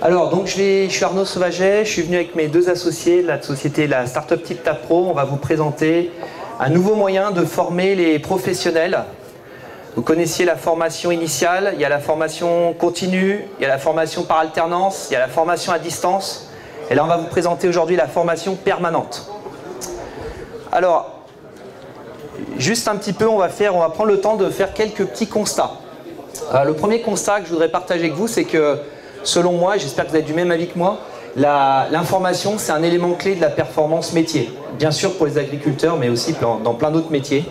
Alors, donc je suis Arnaud Sauvaget, je suis venu avec mes deux associés de la société la Startup Tip Tap Pro. On va vous présenter un nouveau moyen de former les professionnels. Vous connaissiez la formation initiale, il y a la formation continue, il y a la formation par alternance, il y a la formation à distance. Et là, on va vous présenter aujourd'hui la formation permanente. Alors, juste un petit peu, on va prendre le temps de faire quelques petits constats. Le premier constat que je voudrais partager avec vous, c'est que, selon moi, j'espère que vous avez du même avis que moi, l'information, c'est un élément clé de la performance métier. Bien sûr pour les agriculteurs, mais aussi dans plein d'autres métiers.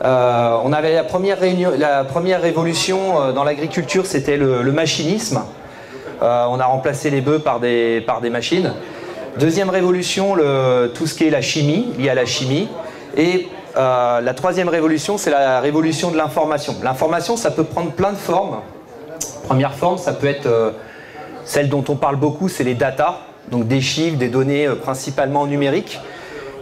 On avait la première révolution dans l'agriculture, c'était le machinisme. On a remplacé les bœufs par des machines. Deuxième révolution, tout ce qui est la chimie, lié à la chimie. Et la troisième révolution, c'est la révolution de l'information. L'information, ça peut prendre plein de formes. Première forme, ça peut être celle dont on parle beaucoup, c'est les data, donc des chiffres, des données principalement numériques.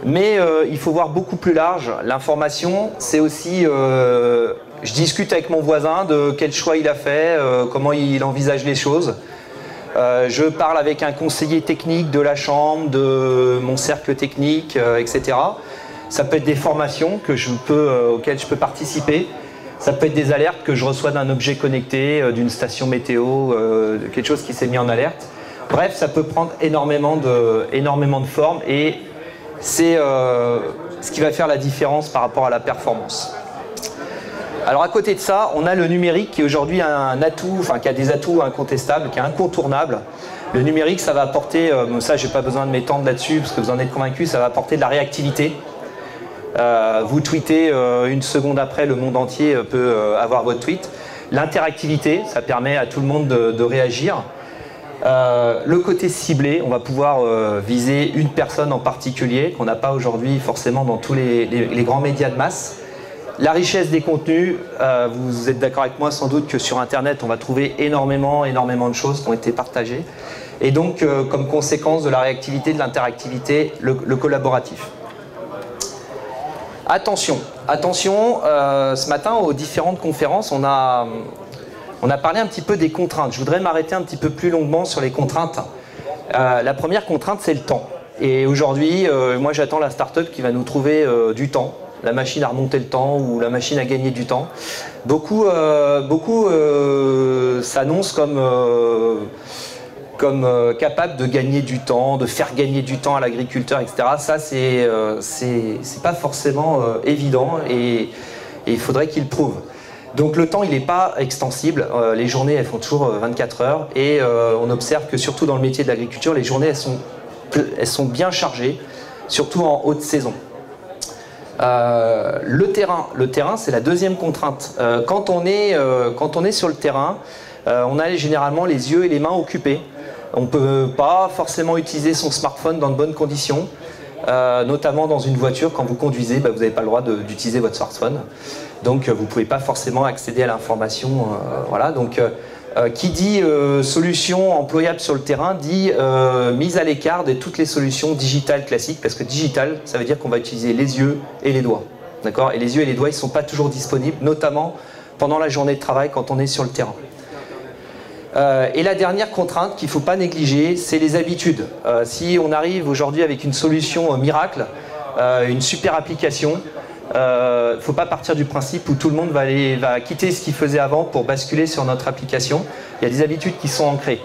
Mais il faut voir beaucoup plus large. L'information, c'est aussi, je discute avec mon voisin de quel choix il a fait, comment il envisage les choses. Je parle avec un conseiller technique de la chambre, de mon cercle technique, etc. Ça peut être des formations auxquelles je peux participer. Ça peut être des alertes que je reçois d'un objet connecté, d'une station météo, quelque chose qui s'est mis en alerte. Bref, ça peut prendre énormément de formes et c'est ce qui va faire la différence par rapport à la performance. Alors à côté de ça, on a le numérique qui est aujourd'hui un atout, enfin qui a des atouts incontestables, qui est incontournable. Le numérique, ça va apporter, ça j'ai pas besoin de m'étendre là-dessus parce que vous en êtes convaincus, ça va apporter de la réactivité. Vous tweetez une seconde après, le monde entier peut avoir votre tweet. L'interactivité, ça permet à tout le monde de réagir. Le côté ciblé, on va pouvoir viser une personne en particulier qu'on n'a pas aujourd'hui forcément dans tous les grands médias de masse. La richesse des contenus, vous êtes d'accord avec moi sans doute que sur Internet on va trouver énormément de choses qui ont été partagées. Et donc comme conséquence de la réactivité, de l'interactivité, le collaboratif. Attention, ce matin aux différentes conférences on a parlé un petit peu des contraintes. Je voudrais m'arrêter un petit peu plus longuement sur les contraintes. La première contrainte, c'est le temps. Et aujourd'hui, moi j'attends la start-up qui va nous trouver du temps. La machine à remonter le temps ou la machine à gagner du temps. Beaucoup s'annoncent comme capable de gagner du temps, de faire gagner du temps à l'agriculteur, etc. Ça, c'est pas forcément évident et il faudrait qu'il le prouve. Donc le temps, il n'est pas extensible. Les journées, elles font toujours 24 heures et on observe que surtout dans le métier de l'agriculture, les journées, elles sont bien chargées, surtout en haute saison. Le terrain, c'est la deuxième contrainte. Quand on est sur le terrain, on a généralement les yeux et les mains occupés. On ne peut pas forcément utiliser son smartphone dans de bonnes conditions, notamment dans une voiture. Quand vous conduisez, vous n'avez pas le droit d'utiliser votre smartphone. Donc vous ne pouvez pas forcément accéder à l'information. Voilà. Donc, qui dit solution employable sur le terrain dit mise à l'écart de toutes les solutions digitales classiques, parce que digital, ça veut dire qu'on va utiliser les yeux et les doigts. D'accord ? Et les yeux et les doigts, ils ne sont pas toujours disponibles, notamment pendant la journée de travail quand on est sur le terrain. Et la dernière contrainte qu'il ne faut pas négliger, c'est les habitudes. Si on arrive aujourd'hui avec une solution miracle, une super application, il ne faut pas partir du principe où tout le monde va quitter ce qu'il faisait avant pour basculer sur notre application. Il y a des habitudes qui sont ancrées.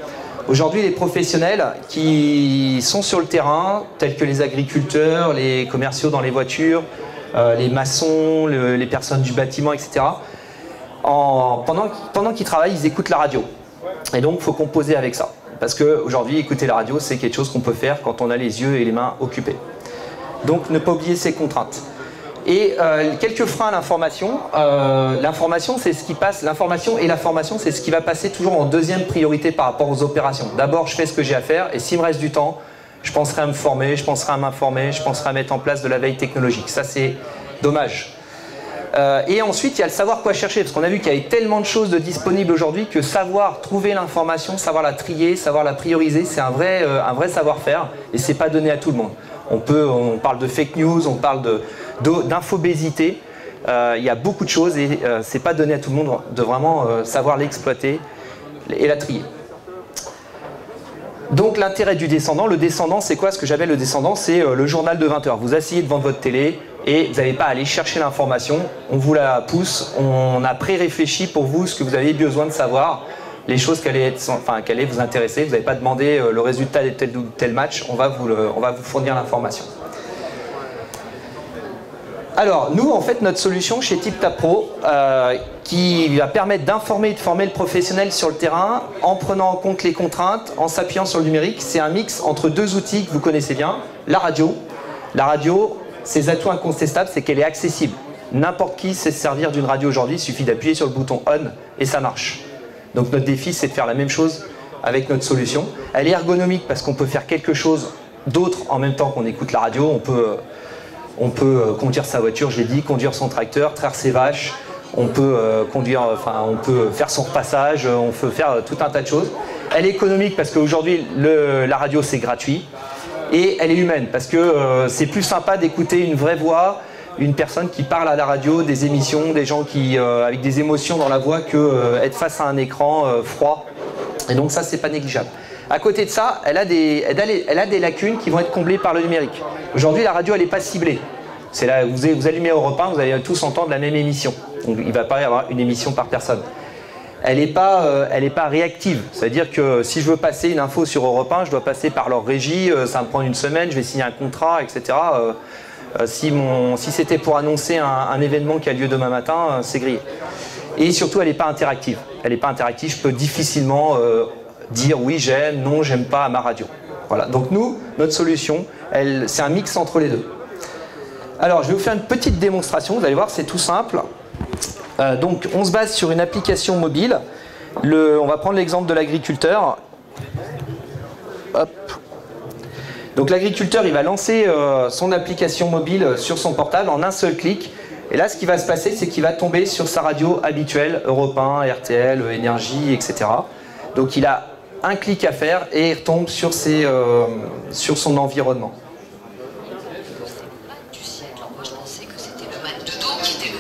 Aujourd'hui, les professionnels qui sont sur le terrain, tels que les agriculteurs, les commerciaux dans les voitures, les maçons, les personnes du bâtiment, etc., pendant qu'ils travaillent, ils écoutent la radio. Et donc, il faut composer avec ça. Parce qu'aujourd'hui, écouter la radio, c'est quelque chose qu'on peut faire quand on a les yeux et les mains occupés. Donc, ne pas oublier ces contraintes. Et quelques freins à l'information. L'information, c'est ce qui passe. L'information et la formation, c'est ce qui va passer toujours en deuxième priorité par rapport aux opérations. D'abord, je fais ce que j'ai à faire, et s'il me reste du temps, je penserai à me former, je penserai à m'informer, je penserai à mettre en place de la veille technologique. Ça, c'est dommage. Et ensuite, il y a le savoir quoi chercher, parce qu'on a vu qu'il y avait tellement de choses de disponibles aujourd'hui que savoir trouver l'information, savoir la trier, savoir la prioriser, c'est un vrai savoir-faire, et c'est pas donné à tout le monde. On parle de fake news, on parle d'infobésité, il y a beaucoup de choses et c'est pas donné à tout le monde de vraiment savoir l'exploiter et la trier. Donc l'intérêt du descendant, le descendant c'est quoi? Ce que j'appelle le descendant, c'est le journal de 20 heures. Vous asseyez devant votre télé et vous n'avez pas à aller chercher l'information, on vous la pousse, on a pré-réfléchi pour vous ce que vous avez besoin de savoir, les choses qui allaient vous intéresser, vous n'avez pas demandé le résultat de tel ou tel match, on va vous fournir l'information. Alors, nous, en fait, notre solution chez TipTap Pro, qui va permettre d'informer et de former le professionnel sur le terrain, en prenant en compte les contraintes, en s'appuyant sur le numérique, c'est un mix entre deux outils que vous connaissez bien, la radio. La radio, ses atouts incontestables, c'est qu'elle est accessible. N'importe qui sait se servir d'une radio aujourd'hui, il suffit d'appuyer sur le bouton on et ça marche. Donc notre défi, c'est de faire la même chose avec notre solution. Elle est ergonomique parce qu'on peut faire quelque chose d'autre en même temps qu'on écoute la radio. On peut conduire sa voiture, je l'ai dit, conduire son tracteur, traire ses vaches, on peut faire son repassage, on peut faire tout un tas de choses. Elle est économique parce qu'aujourd'hui, la radio, c'est gratuit. Et elle est humaine parce que c'est plus sympa d'écouter une vraie voix, une personne qui parle à la radio, des émissions, des gens avec des émotions dans la voix que être face à un écran froid. Et donc ça, c'est pas négligeable. À côté de ça, elle a des lacunes qui vont être comblées par le numérique. Aujourd'hui, la radio, elle n'est pas ciblée. C'est là, vous allumez Europe 1, vous allez tous entendre la même émission. Donc, il ne va pas y avoir une émission par personne. Elle n'est pas réactive. C'est-à-dire que si je veux passer une info sur Europe 1, je dois passer par leur régie, ça me prend une semaine, je vais signer un contrat, etc. Si c'était pour annoncer un événement qui a lieu demain matin, c'est grillé. Et surtout, elle n'est pas interactive. Elle n'est pas interactive, je peux difficilement dire oui, j'aime, non, j'aime pas à ma radio. Voilà. Donc nous, notre solution, c'est un mix entre les deux. Alors, je vais vous faire une petite démonstration, vous allez voir, c'est tout simple. Donc, on se base sur une application mobile. On va prendre l'exemple de l'agriculteur. Hop. Donc, l'agriculteur, il va lancer son application mobile sur son portable en un seul clic. Et là, ce qui va se passer, c'est qu'il va tomber sur sa radio habituelle, Europe 1, RTL, Énergie, etc. Donc, il a un clic à faire et il retombe sur son environnement.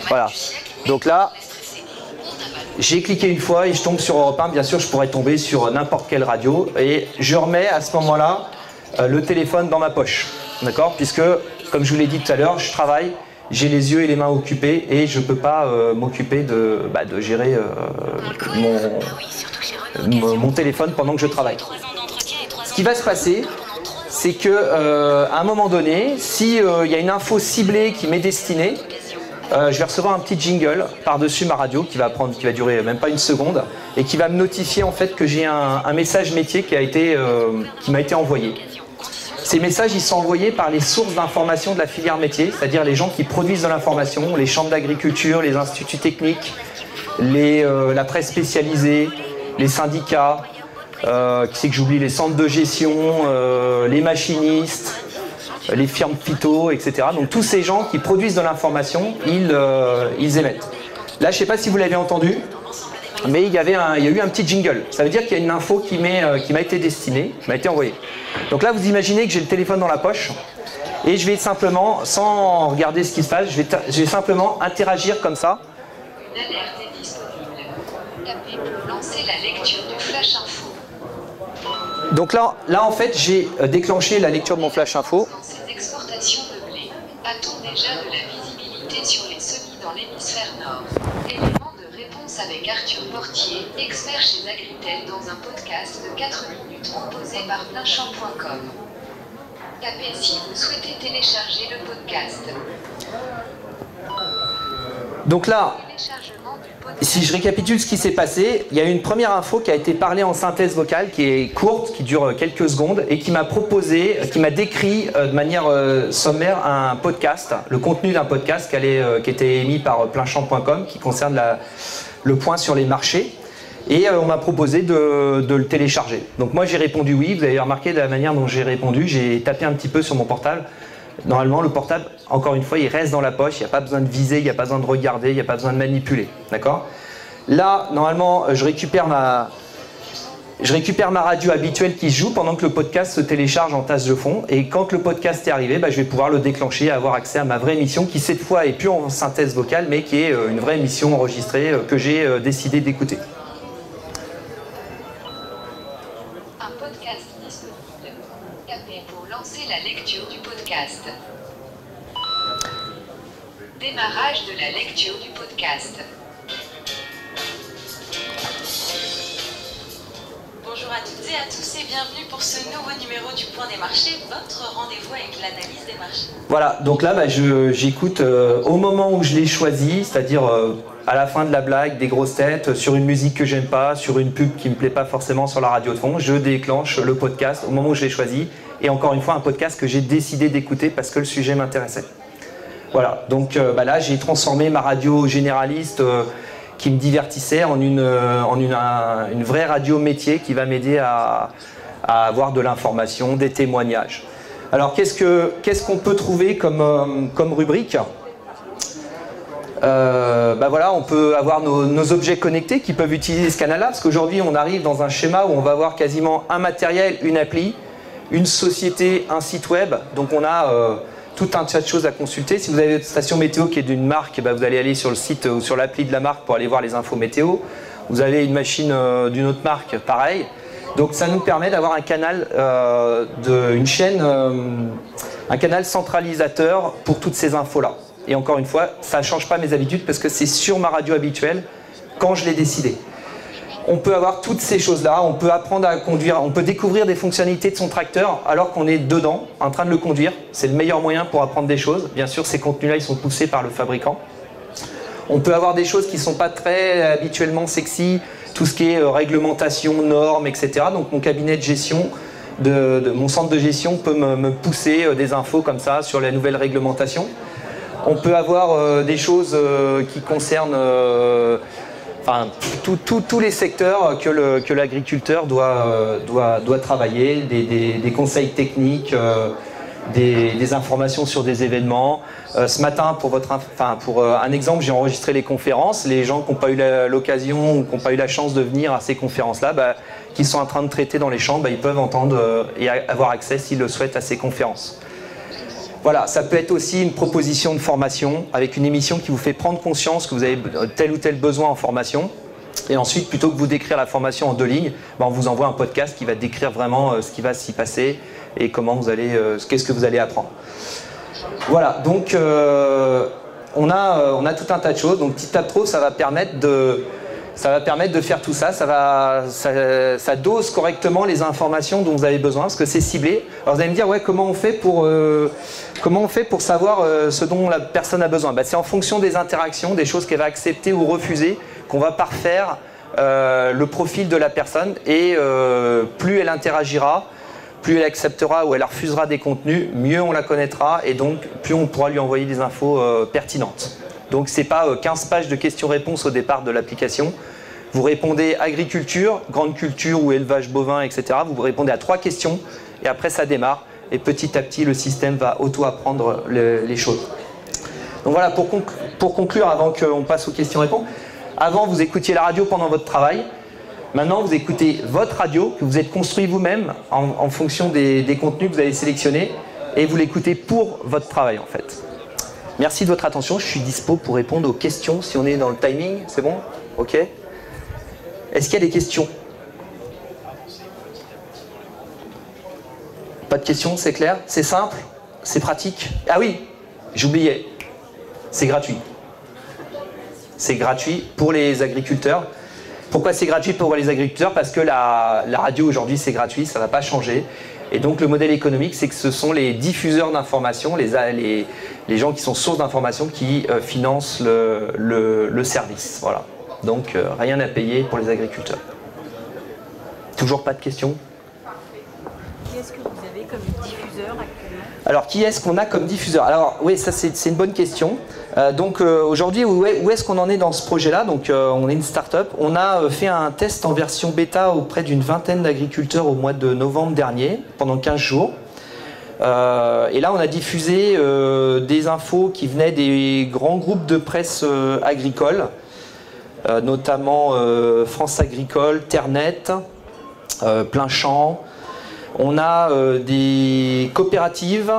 Voilà. Donc là, j'ai cliqué une fois et je tombe sur Europe 1. Bien sûr, je pourrais tomber sur n'importe quelle radio. Et je remets à ce moment-là le téléphone dans ma poche. D'accord? Puisque, comme je vous l'ai dit tout à l'heure, je travaille, j'ai les yeux et les mains occupés et je ne peux pas m'occuper de gérer mon téléphone pendant que je travaille. Ce qui va se passer, c'est qu'à un moment donné, s'il y a une info ciblée qui m'est destinée, je vais recevoir un petit jingle par-dessus ma radio qui va durer même pas une seconde et qui va me notifier en fait que j'ai un message métier qui m'a été envoyé. Ces messages, ils sont envoyés par les sources d'information de la filière métier, c'est-à-dire les gens qui produisent de l'information, les chambres d'agriculture, les instituts techniques, la presse spécialisée, les syndicats, qui c'est que j'oublie, les centres de gestion, les machinistes, les firmes phyto, etc. Donc tous ces gens qui produisent de l'information, ils émettent. Là, je ne sais pas si vous l'avez entendu, mais il y a eu un petit jingle. Ça veut dire qu'il y a une info qui m'a été destinée, qui m'a été envoyée. Donc là, vous imaginez que j'ai le téléphone dans la poche et je vais simplement, sans regarder ce qui se passe, je vais simplement interagir comme ça. Une alerte est disponible. Tapez pour lancer la lecture du flash info. Donc là en fait, j'ai déclenché la lecture de mon flash info. De blé. A-t-on déjà de la visibilité sur les semis dans l'hémisphère nord? Élément de réponse avec Arthur Portier, expert chez Agritel dans un podcast de 4 minutes proposé par Pleinchamp.com. Tapez si vous souhaitez télécharger le podcast. Donc là, si je récapitule ce qui s'est passé, il y a eu une première info qui a été parlée en synthèse vocale, qui est courte, qui dure quelques secondes, et qui m'a décrit de manière sommaire un podcast, le contenu d'un podcast qui était émis par Pleinchamp.com, qui concerne le point sur les marchés. Et on m'a proposé de le télécharger. Donc moi j'ai répondu oui, vous avez remarqué de la manière dont j'ai répondu, j'ai tapé un petit peu sur mon portable. Normalement, le portable, encore une fois, il reste dans la poche, il n'y a pas besoin de viser, il n'y a pas besoin de regarder, il n'y a pas besoin de manipuler. D'accord? Là, normalement, je récupère ma radio habituelle qui se joue pendant que le podcast se télécharge en tâche de fond. Et quand le podcast est arrivé, je vais pouvoir le déclencher et avoir accès à ma vraie émission qui, cette fois, est plus en synthèse vocale, mais qui est une vraie émission enregistrée que j'ai décidé d'écouter. Un podcast podcast disponible. Tapez pour lancer la lecture du podcast. Démarrage de la lecture du podcast. Bonjour à toutes et à tous et bienvenue pour ce nouveau numéro du Point des marchés, votre rendez-vous avec l'analyse des marchés. Voilà, donc là j'écoute au moment où je l'ai choisi, c'est-à-dire à la fin de la blague, des grosses têtes, sur une musique que j'aime pas, sur une pub qui me plaît pas forcément sur la radio de fond, je déclenche le podcast au moment où je l'ai choisi, et encore une fois un podcast que j'ai décidé d'écouter parce que le sujet m'intéressait. Voilà, donc là j'ai transformé ma radio généraliste qui me divertissait en une vraie radio métier qui va m'aider à avoir de l'information, des témoignages. Alors qu'est-ce qu'on peut trouver comme rubrique ? Voilà, on peut avoir nos objets connectés qui peuvent utiliser ce canal-là, parce qu'aujourd'hui on arrive dans un schéma où on va avoir quasiment un matériel, une appli, une société, un site web, donc on a tout un tas de choses à consulter. Si vous avez une station météo qui est d'une marque, vous allez aller sur le site ou sur l'appli de la marque pour aller voir les infos météo. Vous avez une machine d'une autre marque, pareil. Donc ça nous permet d'avoir un canal, un canal centralisateur pour toutes ces infos-là. Et encore une fois, ça ne change pas mes habitudes parce que c'est sur ma radio habituelle quand je l'ai décidé. On peut avoir toutes ces choses-là, on peut apprendre à conduire, on peut découvrir des fonctionnalités de son tracteur alors qu'on est dedans, en train de le conduire. C'est le meilleur moyen pour apprendre des choses. Bien sûr, ces contenus-là, ils sont poussés par le fabricant. On peut avoir des choses qui ne sont pas très habituellement sexy, tout ce qui est réglementation, normes, etc. Donc mon cabinet de gestion, mon centre de gestion peut me pousser des infos comme ça sur les nouvelles réglementations. On peut avoir des choses qui concernent tous les secteurs que l'agriculteur doit travailler, des conseils techniques, des informations sur des événements. Ce matin, pour un exemple, j'ai enregistré les conférences. Les gens qui n'ont pas eu l'occasion ou qui n'ont pas eu la chance de venir à ces conférences-là, qui sont en train de traiter dans les champs, ils peuvent entendre et avoir accès, s'ils le souhaitent, à ces conférences. Voilà, ça peut être aussi une proposition de formation avec une émission qui vous fait prendre conscience que vous avez tel ou tel besoin en formation. Et ensuite, plutôt que vous décrire la formation en 2 lignes, on vous envoie un podcast qui va décrire vraiment ce qui va s'y passer et qu'est-ce que vous allez apprendre. Voilà, donc on a tout un tas de choses. Donc TipTap Pro, ça va permettre de faire tout ça. Ça dose correctement les informations dont vous avez besoin parce que c'est ciblé. Alors vous allez me dire, ouais, comment on fait pour savoir ce dont la personne a besoin ? C'est en fonction des interactions, des choses qu'elle va accepter ou refuser, qu'on va parfaire le profil de la personne. Et plus elle interagira, plus elle acceptera ou elle refusera des contenus, mieux on la connaîtra et donc plus on pourra lui envoyer des infos pertinentes. Donc ce n'est pas 15 pages de questions-réponses au départ de l'application. Vous répondez agriculture, grande culture ou élevage bovin, etc. Vous répondez à 3 questions et après ça démarre. Et petit à petit, le système va auto-apprendre les choses. Donc voilà, pour conclure, avant qu'on passe aux questions-réponses, avant vous écoutiez la radio pendant votre travail. Maintenant, vous écoutez votre radio que vous êtes construit vous-même en fonction des contenus que vous avez sélectionnés et vous l'écoutez pour votre travail en fait. Merci de votre attention, je suis dispo pour répondre aux questions si on est dans le timing, c'est bon ? Ok ? Est-ce qu'il y a des questions ? Pas de questions, c'est clair ? C'est simple ? C'est pratique ? Ah oui, j'oubliais, c'est gratuit. C'est gratuit pour les agriculteurs. Pourquoi c'est gratuit pour les agriculteurs ? Parce que la radio aujourd'hui c'est gratuit, ça ne va pas changer. Et donc le modèle économique, c'est que ce sont les diffuseurs d'informations, les gens qui sont sources d'informations qui financent le service. Voilà. Donc rien à payer pour les agriculteurs. Toujours pas de questions ? Qui est-ce que vous avez comme diffuseur actuellement ? Alors qui est-ce qu'on a comme diffuseur ? Alors oui, ça c'est une bonne question. Aujourd'hui, où est-ce qu'on en est dans ce projet-là ? Donc on est une start-up. On a fait un test en version bêta auprès d'une vingtaine d'agriculteurs au mois de novembre dernier, pendant 15 jours. Et là, on a diffusé des infos qui venaient des grands groupes de presse agricole, notamment France Agricole, Ternet, Plein Champ. On a des coopératives,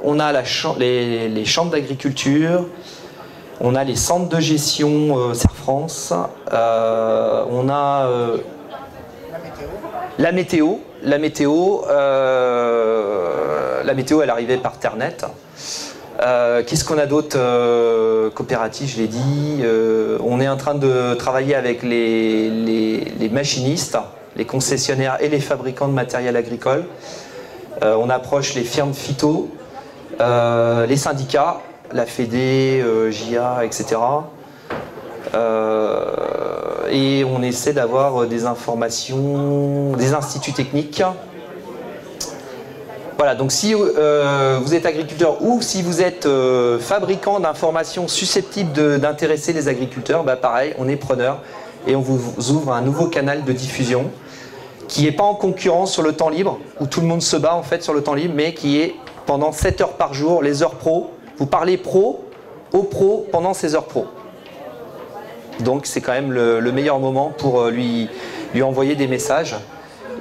on a les chambres d'agriculture, on a les centres de gestion Serre France, on a la météo, la météo, elle arrivait par Ternet. Qu'est-ce qu'on a d'autre coopératif, je l'ai dit. On est en train de travailler avec les machinistes, les concessionnaires et les fabricants de matériel agricole. On approche les firmes phyto, les syndicats, la Fédé, JA, etc. Et on essaie d'avoir des informations des instituts techniques. Voilà, donc si vous êtes agriculteur ou si vous êtes fabricant d'informations susceptibles d'intéresser les agriculteurs, bah pareil, on est preneur et on vous ouvre un nouveau canal de diffusion qui n'est pas en concurrence sur le temps libre, où tout le monde se bat en fait sur le temps libre, mais qui est pendant 7 heures par jour, les heures pro. Vous parlez pro aux pros pendant ces heures pro. Donc c'est quand même le meilleur moment pour lui envoyer des messages.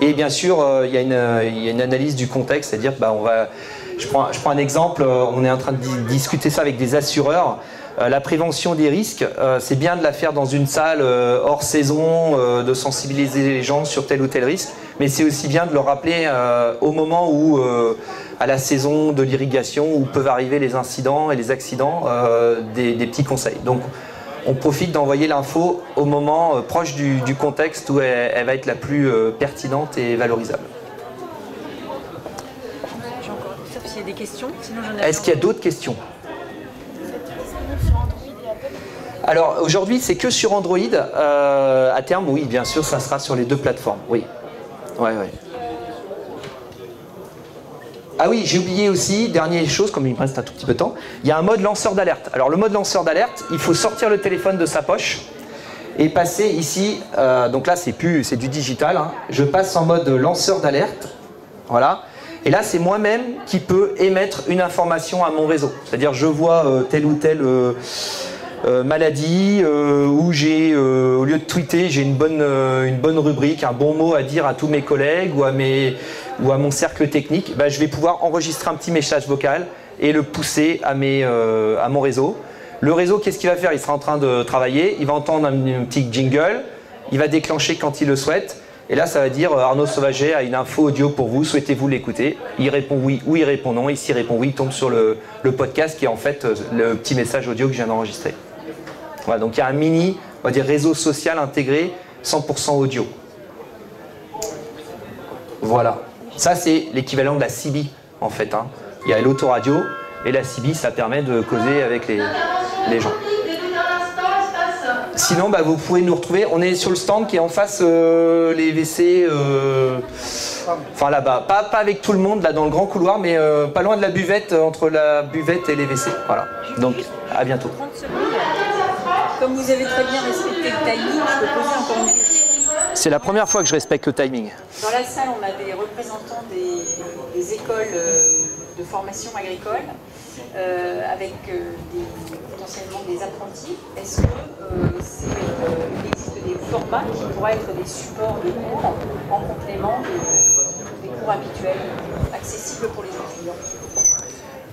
Et bien sûr, il y a une analyse du contexte, c'est-à-dire que je prends un exemple, on est en train de discuter ça avec des assureurs. La prévention des risques, c'est bien de la faire dans une salle hors saison, de sensibiliser les gens sur tel ou tel risque, mais c'est aussi bien de le rappeler au moment où, à la saison de l'irrigation, où peuvent arriver les incidents et les accidents, des petits conseils. Donc, on profite d'envoyer l'info au moment proche du contexte où elle va être la plus pertinente et valorisable. Sauf s'il y a des questions. Est-ce qu'il y a d'autres questions? Alors aujourd'hui c'est que sur Android. À terme, oui, bien sûr, ça sera sur les 2 plateformes. Oui. Ouais. Ah oui, j'ai oublié aussi, dernière chose, comme il me reste un tout petit peu de temps, il y a un mode lanceur d'alerte. Alors le mode lanceur d'alerte, il faut sortir le téléphone de sa poche et passer ici, donc là c'est du digital, hein. Je passe en mode lanceur d'alerte, voilà. Et là c'est moi-même qui peux émettre une information à mon réseau. C'est-à-dire je vois telle ou telle maladie, où j'ai, au lieu de tweeter, j'ai une bonne rubrique, un bon mot à dire à tous mes collègues ou à mon cercle technique, bah, je vais pouvoir enregistrer un petit message vocal et le pousser à mon réseau. Le réseau, qu'est-ce qu'il va faire? Il sera en train de travailler, il va entendre un petit jingle, il va déclencher quand il le souhaite, et là ça va dire Arnaud Sauvaget a une info audio pour vous, souhaitez-vous l'écouter? Il répond oui ou il répond non, et s'il répond oui, il tombe sur le podcast qui est en fait le petit message audio que je viens d'enregistrer. Voilà, donc il y a un mini, on va dire, réseau social intégré, 100% audio. Voilà. Ça, c'est l'équivalent de la CB, en fait. Hein. Il y a l'autoradio, et la CB, ça permet de causer avec les gens. Sinon, bah, vous pouvez nous retrouver. On est sur le stand qui est en face les WC. Enfin, là-bas. Pas avec tout le monde, là, dans le grand couloir, mais pas loin de la buvette, entre la buvette et les WC. Voilà. Donc, à bientôt. 30 secondes. Comme vous avez très bien respecté le timing, je peux poser encore une question. C'est la première fois que je respecte le timing. Dans la salle, on a des représentants des écoles de formation agricole, avec potentiellement des apprentis. Est-ce que il existe des formats qui pourraient être des supports de cours en complément des cours habituels, accessibles pour les étudiants?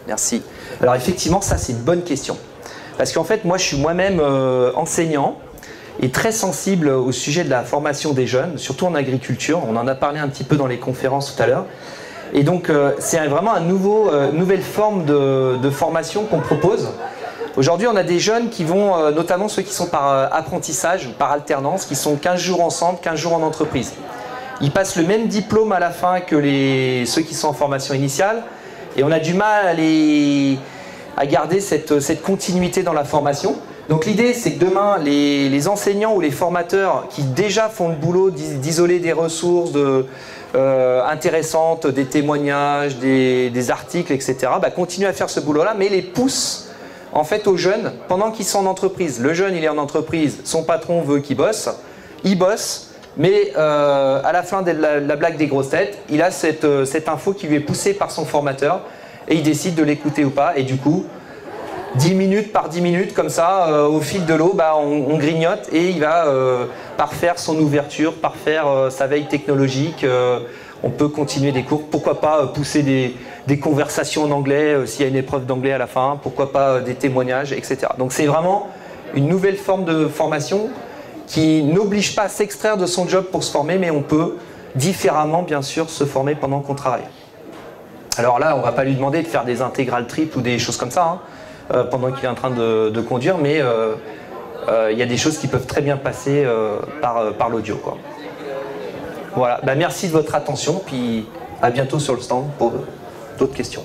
Merci. Alors effectivement, ça c'est une bonne question. Parce qu'en fait, moi je suis moi-même enseignant et très sensible au sujet de la formation des jeunes, surtout en agriculture. On en a parlé un petit peu dans les conférences tout à l'heure. Et donc c'est vraiment une nouvelle forme de formation qu'on propose. Aujourd'hui, on a des jeunes qui vont, notamment ceux qui sont par apprentissage, par alternance, qui sont 15 jours ensemble, 15 jours en entreprise. Ils passent le même diplôme à la fin que ceux qui sont en formation initiale. Et on a du mal à garder cette continuité dans la formation. Donc l'idée, c'est que demain, les enseignants ou les formateurs qui déjà font le boulot d'isoler des ressources intéressantes, des témoignages, des articles, etc., bah, continuent à faire ce boulot-là, mais les poussent en fait aux jeunes pendant qu'ils sont en entreprise. Le jeune, il est en entreprise, son patron veut qu'il bosse, il bosse, mais à la fin de la blague des grosses têtes, il a cette info qui lui est poussée par son formateur et il décide de l'écouter ou pas, et du coup, 10 minutes par 10 minutes, comme ça, au fil de l'eau, bah, on grignote et il va parfaire son ouverture, parfaire sa veille technologique. On peut continuer des cours. Pourquoi pas pousser des conversations en anglais s'il y a une épreuve d'anglais à la fin. Pourquoi pas des témoignages, etc. Donc c'est vraiment une nouvelle forme de formation qui n'oblige pas à s'extraire de son job pour se former, mais on peut différemment, bien sûr, se former pendant qu'on travaille. Alors là, on ne va pas lui demander de faire des intégrales triples ou des choses comme ça, hein, pendant qu'il est en train de conduire, mais il y a des choses qui peuvent très bien passer par l'audio, quoi. Voilà, bah, merci de votre attention, puis à bientôt sur le stand pour d'autres questions.